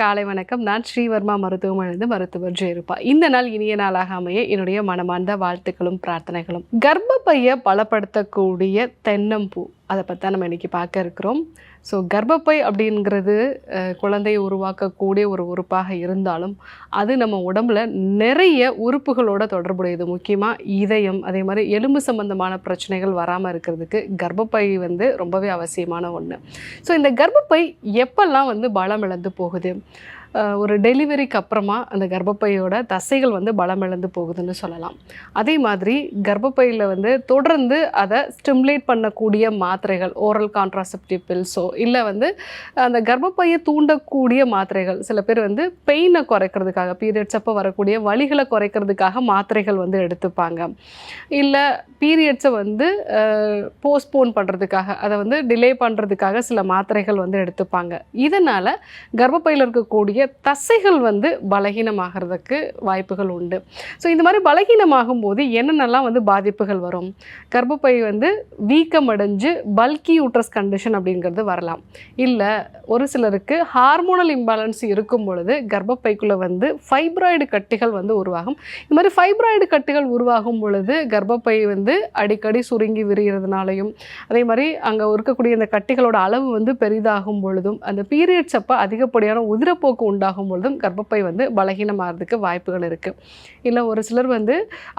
காலை வணக்கம். நான் ஸ்ரீவர்மா மருத்துவமனையிலிருந்து மருத்துவர் ஜெயரூபா. இந்த நாள் இனிய நாளாக அமைய என்னுடைய மனமார்ந்த வாழ்த்துக்களும் பிரார்த்தனைகளும். கர்ப்பப்பையை பலப்படுத்தக்கூடிய தென்னம்பூ, அதை பற்றி தான் நம்ம இன்றைக்கி பார்க்க இருக்கிறோம். ஸோ கர்ப்பப்பை அப்படிங்கிறது குழந்தையை உருவாக்கக்கூடிய ஒரு உறுப்பாக இருந்தாலும் அது நம்ம உடம்புல நிறைய உறுப்புகளோட தொடர்புடையது. முக்கியமாக இதயம், அதே மாதிரி எலும்பு சம்பந்தமான பிரச்சனைகள் வராமல் இருக்கிறதுக்கு கர்ப்பப்பை ரொம்பவே அவசியமான ஒன்று. ஸோ இந்த கர்ப்பப்பை எப்பெல்லாம் பலம் இழந்து போகுது, ஒரு டெலிவரிக்கு அப்புறமா அந்த கர்ப்பப்பையோட தசைகள் பலம் இழந்து போகுதுன்னு சொல்லலாம். அதே மாதிரி கர்ப்பப்பையில் தொடர்ந்து அதை ஸ்டிமுலேட் பண்ணக்கூடிய மாத்திரைகள், ஓரல் கான்ட்ராசெப்டிவ் பில்ஸோ இல்லை அந்த கர்ப்பப்பையை தூண்டக்கூடிய மாத்திரைகள், சில பேர் பெயினை குறைக்கிறதுக்காக, பீரியட்ஸ் அப்போ வரக்கூடிய வலிகளை குறைக்கிறதுக்காக மாத்திரைகள் எடுத்துப்பாங்க. இல்லை பீரியட்ஸை போஸ்ட்போன் பண்ணுறதுக்காக, அதை டிலே பண்ணுறதுக்காக சில மாத்திரைகள் எடுத்துப்பாங்க. இதனால் கர்ப்பப்பையில் இருக்கக்கூடிய தசைகள் பலகீனமாகிறதுக்கு வாய்ப்புகள் உண்டு. ஸோ இந்த மாதிரி பலகீனமாகும் போது என்னென்னலாம் பாதிப்புகள் வரும்? கர்ப்பப்பை வீக்கம் அடைஞ்சு பல்கி யூட்ரஸ் கண்டிஷன் அப்படிங்கிறது வரலாம். இல்லை ஒரு சிலருக்கு ஹார்மோனல் இம்பேலன்ஸ் இருக்கும் பொழுது கர்ப்பப்பைக்குள்ளே ஃபைப்ராய்டு கட்டிகள் உருவாகும். இந்த மாதிரி ஃபைப்ராய்டு கட்டிகள் உருவாகும் பொழுது கர்ப்பப்பை அடிக்கடி சுருங்கி விரிகிறதுனாலையும், அதே மாதிரி அங்கே இருக்கக்கூடிய இந்த கட்டிகளோட அளவு பெரிதாகும் பொழுதும், அந்த பீரியட்ஸ் அப்போ அதிகப்படியான உதிரப்போக்கு உண்டாகும் பொழுதும் கர்ப்பப்பை பலகீனமாகிறதுக்கு வாய்ப்புகள் இருக்குது. இல்லை ஒரு சிலர்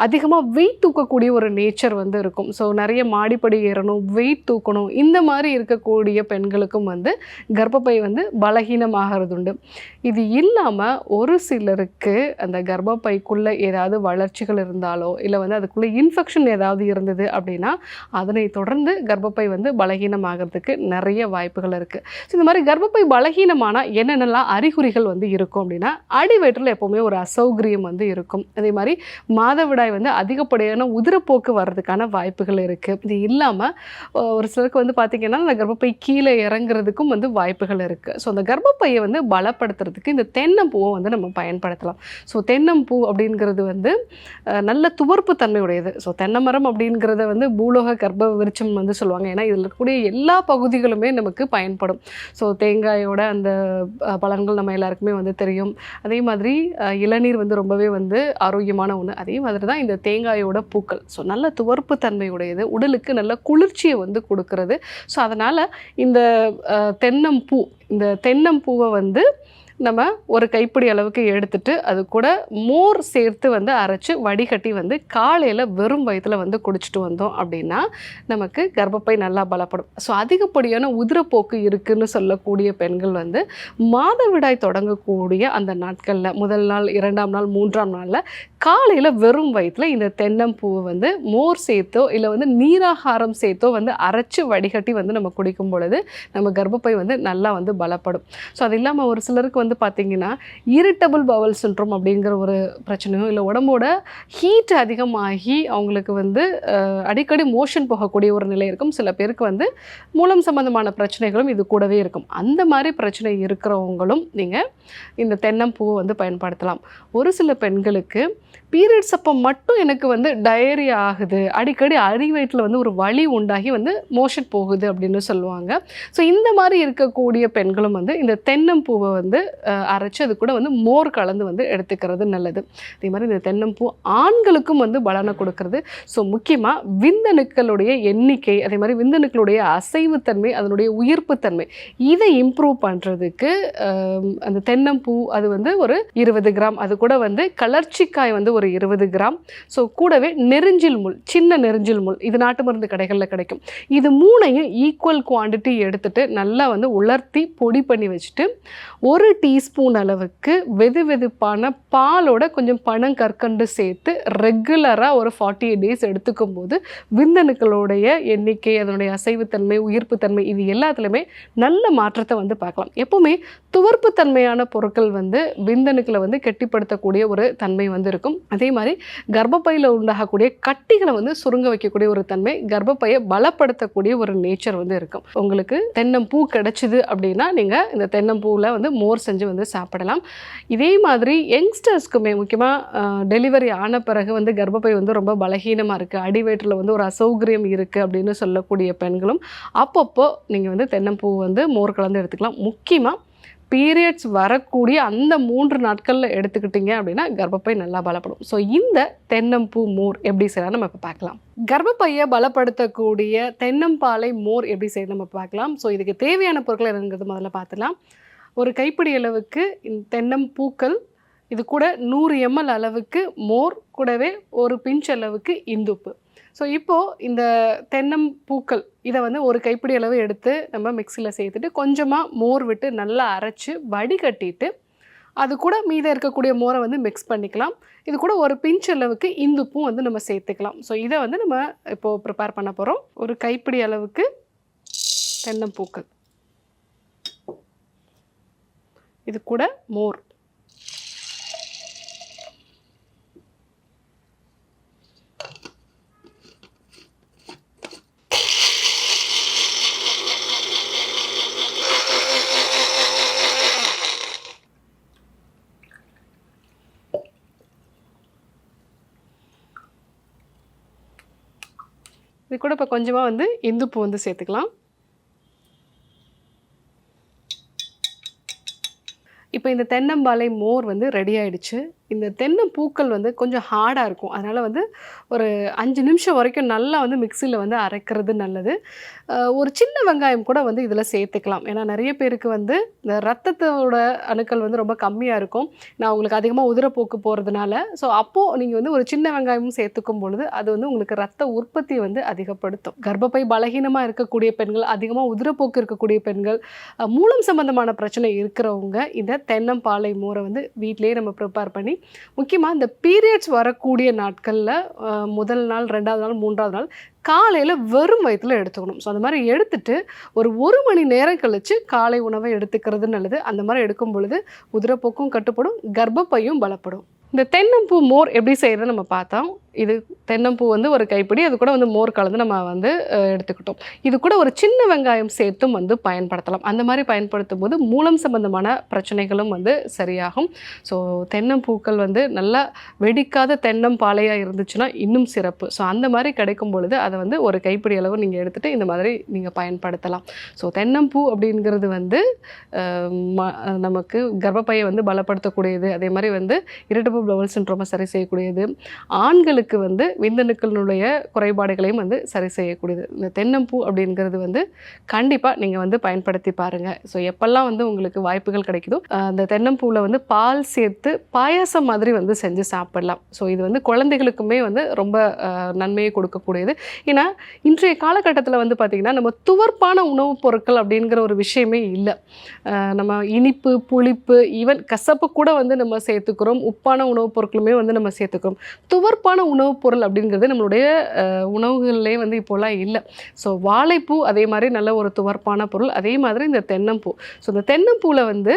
அதிகமாக வெயிட் தூக்கக்கூடிய ஒரு நேச்சர் இருக்கும். ஸோ நிறைய மாடிப்படி ஏறணும், வெயிட் தூக்கணும், இந்த மாதிரி இருக்கக்கூடிய பெண்களுக்கும் கர்ப்பப்பை பலகீனமாகிறது உண்டு. இது இல்லாமல் ஒரு சிலருக்கு அந்த கர்ப்பப்பைக்குள்ளே ஏதாவது வளர்ச்சிகள் இருந்தாலோ இல்லை அதுக்குள்ளே இன்ஃபெக்ஷன் ஏதாவது இருந்தது அப்படின்னா அதனை தொடர்ந்து கர்ப்பப்பை பலகீனமாகிறதுக்கு நிறைய வாய்ப்புகள் இருக்குது. ஸோ இந்த மாதிரி கர்ப்பப்பை பலகீனமானால் என்னென்னலாம் அறிகுறிகள் இருக்கும் அப்படின்னா, அடி வயிற்றில் எப்போவுமே ஒரு அசௌகரியம் இருக்கும். அதே மாதிரி மாதவிடாய் அதிகப்படியான உதிரப்போக்கு வர்றதுக்கான வாய்ப்புகள் இருக்குது. இது இல்லாமல் ஒரு சிலருக்கு பார்த்திங்கன்னா அந்த கர்ப்பப்பை கீழே இறங்குறதுக்கும் வாய்ப்புகள் இருக்குது. ஸோ அந்த கர்ப்பப்பையை பலப்படுத்துறதுக்கு இந்த தென்னம்பூவை நம்ம பயன்படுத்தலாம். ஸோ தென்னம்பூ அப்படிங்கிறது நல்ல துவர்ப்பு தன்மையுடையது. ஸோ தென்னைமரம் அப்படிங்கிறத பூலோக கர்ப்ப விருட்சம் சொல்லுவாங்க. ஏன்னா இதில் இருக்கக்கூடிய எல்லா பகுதிகளுமே நமக்கு பயன்படும். ஸோ தேங்காயோட அந்த பலன்கள் நம்ம எல்லாருக்குமே தெரியும். அதே மாதிரி இளநீர் ரொம்பவே ஆரோக்கியமான ஒன்று. அதே மாதிரி தான் இந்த தேங்காயோட பூக்கள். ஸோ நல்ல துவர்ப்பு தன்மையுடையது, உடலுக்கு நல்ல குளிர்ச்சியை கொடுக்கறது. ஸோ அதனால் இந்த தென்னம்பூவை நம்ம ஒரு கைப்பிடி அளவுக்கு எடுத்துட்டு அது கூட மோர் சேர்த்து அரைச்சி வடிகட்டி காலையில் வெறும் வயிற்றில் குடிச்சிட்டு வந்தோம் அப்படின்னா நமக்கு கர்ப்பப்பை நல்லா பலப்படும். ஸோ அதிகப்படியான உதிரப்போக்கு இருக்குதுன்னு சொல்லக்கூடிய பெண்கள் மாதவிடாய் தொடங்கக்கூடிய அந்த நாட்களில், முதல் நாள், 2ஆம் நாள், 3ஆம் நாளில் காலையில் வெறும் வயிற்றில் இந்த தென்னம்பூவை மோர் சேர்த்தோ இல்லை நீராகாரம் சேர்த்தோ அரைச்சி வடிகட்டி நம்ம குடிக்கும் பொழுது நம்ம கர்ப்பப்பை நல்லா பலப்படும். ஸோ அது இல்லாமல் ஒரு சிலருக்கு பார்த்தீங்கன்னா இரிட்டபிள் பவல் சிண்ட்ரோம் அப்படிங்கிற ஒரு பிரச்சனையோ இல்லை உடம்போட ஹீட் அதிகமாகி அவங்களுக்கு அடிக்கடி மோஷன் போகக்கூடிய ஒரு நிலை இருக்கும். சில பேருக்கு மூலம் சம்பந்தமான பிரச்சனைகளும் இது கூடவே இருக்கும். அந்த மாதிரி பிரச்சனை இருக்கிறவங்களும் நீங்கள் இந்த தென்னம்பூவை பயன்படுத்தலாம். ஒரு சில பெண்களுக்கு பீரியட்ஸ் அப்போ மட்டும் எனக்கு டயரியா ஆகுது, அடிக்கடி அடி வயிற்றில் ஒரு வலி உண்டாகி மோஷன் போகுது அப்படின்னு சொல்லுவாங்க. ஸோ இந்த மாதிரி இருக்கக்கூடிய பெண்களும் இந்த தென்னம்பூவை அரைச்சி அது கூட மோர் கலந்து எடுத்துக்கிறது நல்லது. அதே மாதிரி இந்த தென்னம்பூ ஆண்களுக்கும் பலனை கொடுக்கறது. ஸோ முக்கியமாக விந்தணுக்களுடைய எண்ணிக்கை, அதே மாதிரி விந்தணுக்களுடைய அசைவுத்தன்மை, அதனுடைய உயிர்ப்புத்தன்மை, இதை இம்ப்ரூவ் பண்ணுறதுக்கு அந்த தென்னம்பூ அது ஒரு 20 கிராம், அது கூட கலர்ச்சிக்காய் ஒரு 20 கிராம், ஸோ கூடவே நெருஞ்சில் முள், சின்ன நெருஞ்சில் முள், இது நாட்டு மருந்து கடைகளில் கிடைக்கும். இது 3ஐயும் ஈக்குவல் குவான்டிட்டி எடுத்துட்டு நல்லா உலர்த்தி பொடி பண்ணி வச்சுட்டு 1 டீஸ்பூன் அளவுக்கு வெதுவெதுப்பான பாலோட கொஞ்சம் பனங்கற்கண்டு சேர்த்து ரெகுலராக ஒரு 48 டேஸ் எடுத்துக்கும் போது விந்தணுக்களுடைய எண்ணிக்கை, அதனுடைய அசைவுத்தன்மை, உயிர்ப்புத்தன்மை, இது எல்லாத்துலேயுமே நல்ல மாற்றத்தை பார்க்கலாம். எப்போவுமே துவர்ப்பு தன்மையான பொருட்கள் விந்தணுக்களை கெட்டிப்படுத்தக்கூடிய ஒரு தன்மை இருக்கும். அதே மாதிரி கர்ப்பப்பையில் உண்டாகக்கூடிய கட்டிகளை சுருங்க வைக்கக்கூடிய ஒரு தன்மை, கர்ப்பப்பையை பலப்படுத்தக்கூடிய ஒரு நேச்சர் இருக்கும். உங்களுக்கு தென்னம்பூ கிடைச்சிது அப்படின்னா நீங்கள் இந்த தென்னம்பூவில் மோர் செஞ்சு சாப்பிடலாம். இதே மாதிரி யங்ஸ்டர்ஸ்க்குமே முக்கியமாக டெலிவரி ஆன பிறகு கர்ப்பப்பை ரொம்ப பலகீனமாக இருக்குது, அடி வயிற்றில் ஒரு அசௌகரியம் இருக்குது அப்படின்னு சொல்லக்கூடிய பெண்களும் அப்பப்போ நீங்கள் தென்னம்பூ மோர் கலந்து எடுத்துக்கலாம். முக்கியமாக பீரியட்ஸ் வரக்கூடிய அந்த 3 நாட்களில் எடுத்துக்கிட்டிங்க அப்படின்னா கர்ப்பப்பை நல்லா பலப்படும். ஸோ இந்த தென்னம்பூ மோர் எப்படி செய்யலாம் நம்ம இப்போ பார்க்கலாம். கர்ப்பப்பையை பலப்படுத்தக்கூடிய தென்னம்பாலை மோர் எப்படி செய்யணும் நம்ம பார்க்கலாம். ஸோ இதுக்கு தேவையான பொருட்கள் என்னங்கிறது முதல்ல பார்த்துலாம். ஒரு கைப்பிடி அளவுக்கு தென்னம்பூக்கள், இது கூட 100 ml அளவுக்கு மோர், கூடவே ஒரு பிஞ்ச் அளவுக்கு இந்துப்பு. ஸோ இப்போது இந்த தென்னம்பூக்கள் இதை வந்து ஒரு கைப்பிடி அளவு எடுத்து நம்ம மிக்சியில் சேர்த்துட்டு கொஞ்சமாக மோர் விட்டு நல்லா அரைச்சி வடிகட்டிட்டு அது கூட மீதம் இருக்கக்கூடிய மோரை வந்து மிக்ஸ் பண்ணிக்கலாம். இது கூட ஒரு பிஞ்ச் அளவுக்கு இந்துப்பும் வந்து நம்ம சேர்த்துக்கலாம். ஸோ இதை வந்து நம்ம இப்போது ப்ரிப்பேர் பண்ண போகிறோம். ஒரு கைப்பிடி அளவுக்கு தென்னம்பூக்கள், இது கூட மோர், இது கூட இப்போ கொஞ்சமாக வந்து இந்துப்பு வந்து சேர்த்துக்கலாம். இப்போ இந்த தென்னம்பாலை மோர் வந்து ரெடி ஆகிடுச்சு. இந்த தென்னம்பூக்கள் வந்து கொஞ்சம் ஹார்டாக இருக்கும். அதனால் வந்து ஒரு 5 நிமிஷம் வரைக்கும் நல்லா வந்து மிக்சியில் வந்து அரைக்கிறது நல்லது. ஒரு சின்ன வெங்காயம் கூட வந்து இதில் சேர்த்துக்கலாம். ஏன்னா நிறைய பேருக்கு வந்து இந்த ரத்தத்தோட அணுக்கள் வந்து ரொம்ப கம்மியாக இருக்கும். நான் உங்களுக்கு அதிகமாக உதிரப்போக்கு போகிறதுனால. ஸோ அப்போது நீங்கள் வந்து ஒரு சின்ன வெங்காயமும் சேர்த்துக்கும் பொழுது அது வந்து உங்களுக்கு ரத்த உற்பத்தி வந்து அதிகப்படுத்தும். கர்ப்பப்பை பலகீனமாக இருக்கக்கூடிய பெண்கள், அதிகமாக உதிரப்போக்கு இருக்கக்கூடிய பெண்கள், மூலம் சம்பந்தமான பிரச்சனை இருக்கிறவங்க இந்த தென்னம்பாலை மோரை வந்து வீட்டிலேயே நம்ம ப்ரிப்பேர் பண்ணி, முக்கியமாக இந்த பீரியட்ஸ் வரக்கூடிய நாட்களில் முதல் நாள், 2வது நாள், 3வது நாள் காலையில் வெறும் வயிற்றில் எடுத்துக்கணும். ஸோ அந்த மாதிரி எடுத்துட்டு ஒரு 1 மணி நேரம் கழித்து காலை உணவை எடுத்துக்கிறது நல்லது. அந்த மாதிரி எடுக்கும் பொழுது உதிரப்போக்கும் கட்டுப்படும், கர்ப்பப்பையும் பலப்படும். இந்த தென்னம்பூ மோர் எப்படி செய்கிறது நம்ம பார்த்தோம். இது தென்னம்பூ வந்து ஒரு கைப்பிடி, அது கூட வந்து மோர் கலந்து நம்ம வந்து எடுத்துக்கிட்டோம். இது கூட ஒரு சின்ன வெங்காயம் சேர்த்தும் வந்து பயன்படுத்தலாம். அந்த மாதிரி பயன்படுத்தும் போது மூலம் சம்பந்தமான பிரச்சனைகளும் வந்து சரியாகும். ஸோ தென்னம்பூக்கள் வந்து நல்லா வெடிக்காத தென்னம்பாலையாக இருந்துச்சுன்னா இன்னும் சிறப்பு. ஸோ அந்த மாதிரி கிடைக்கும் பொழுது அதை வந்து ஒரு கைப்பிடி அளவு நீங்கள் எடுத்துகிட்டு இந்த மாதிரி நீங்கள் பயன்படுத்தலாம். ஸோ தென்னம்பூ அப்படிங்கிறது வந்து நமக்கு கர்ப்பப்பையை வந்து பலப்படுத்தக்கூடியது. அதே மாதிரி வந்து இரிட்டபிள் பவுல் சிண்ட்ரோமை சரி செய்யக்கூடியது. ஆண்களுக்கு வந்து விந்தணுக்களுடைய குறைபாடுகளையும் வந்து சரி செய்யக்கூடியது. இந்த தென்னம்பூ அப்படிங்கிறது வந்து கண்டிப்பாக நீங்கள் வந்து பயன்படுத்தி பாருங்கள். ஸோ எப்பெல்லாம் வந்து உங்களுக்கு வாய்ப்புகள் கிடைக்குதோ அந்த தென்னம்பூவில் வந்து பால் சேர்த்து பாயாசம் மாதிரி வந்து செஞ்சு சாப்பிடலாம். ஸோ இது வந்து குழந்தைகளுக்குமே வந்து ரொம்ப நன்மையை கொடுக்கக்கூடியது. ஏன்னா இன்றைய காலகட்டத்தில் வந்து பார்த்திங்கன்னா நம்ம துவர்ப்பான உணவுப் பொருட்கள் அப்படிங்கிற ஒரு விஷயமே இல்லை. நம்ம இனிப்பு, புளிப்பு, ஈவன் கசப்பு கூட வந்து நம்ம சேர்த்துக்கிறோம். உப்பான உணவுப் பொருட்களுமே வந்து நம்ம சேர்த்துக்கிறோம். துவர்ப்பான உணவுப் பொருள் அப்படிங்கிறது நம்மளுடைய உணவுகள்லேயே வந்து இப்போலாம் இல்லை. ஸோ வாழைப்பூ அதே மாதிரி நல்ல ஒரு துவர்ப்பான பொருள். அதே மாதிரி இந்த தென்னம்பூ. ஸோ இந்த தென்னம்பூவில் வந்து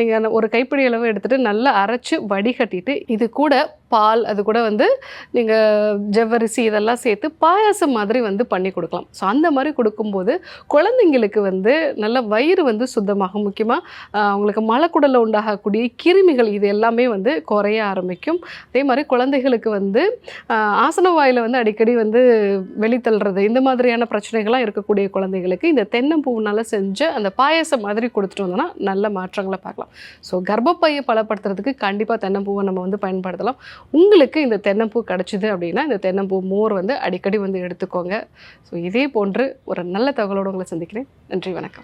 நீங்கள் ஒரு கைப்பிடி அளவு எடுத்துகிட்டு நல்லா அரைச்சி வடிகட்டிட்டு இது கூட பால், அது கூட வந்து நீங்கள் ஜவ்வரிசி இதெல்லாம் சேர்த்து பாயாசம் மாதிரி வந்து பண்ணி கொடுக்கலாம். ஸோ அந்த மாதிரி கொடுக்கும்போது குழந்தைங்களுக்கு வந்து நல்ல வயிறு வந்து சுத்தமாகும். முக்கியமாக அவங்களுக்கு மலக்குடலில் உண்டாகக்கூடிய கிருமிகள் இது எல்லாமே வந்து குறைய ஆரம்பிக்கும். அதே மாதிரி குழந்தைகளுக்கு வந்து ஆசன வாயில் வந்து அடிக்கடி வந்து வெளித்தள்ளுறது இந்த மாதிரியான பிரச்சனைகள்லாம் இருக்கக்கூடிய குழந்தைகளுக்கு இந்த தென்னம்பூவினால் செஞ்ச அந்த பாயாசம் மாதிரி கொடுத்துட்டு வந்தோம்னா நல்ல மாற்றங்களை பார்க்கலாம். ஸோ கர்ப்பப்பையை பலப்படுத்துறதுக்கு கண்டிப்பாக தென்னம்பூவை நம்ம வந்து பயன்படுத்தலாம். உங்களுக்கு இந்த தென்னம்பூ கிடச்சிது அப்படின்னா இந்த தென்னம்பூ மோர் வந்து அடிக்கடி வந்து எடுத்துக்கோங்க. ஸோ இதே போன்று ஒரு நல்ல தகவலோடு உங்களை சந்திக்கிறேன். நன்றி, வணக்கம்.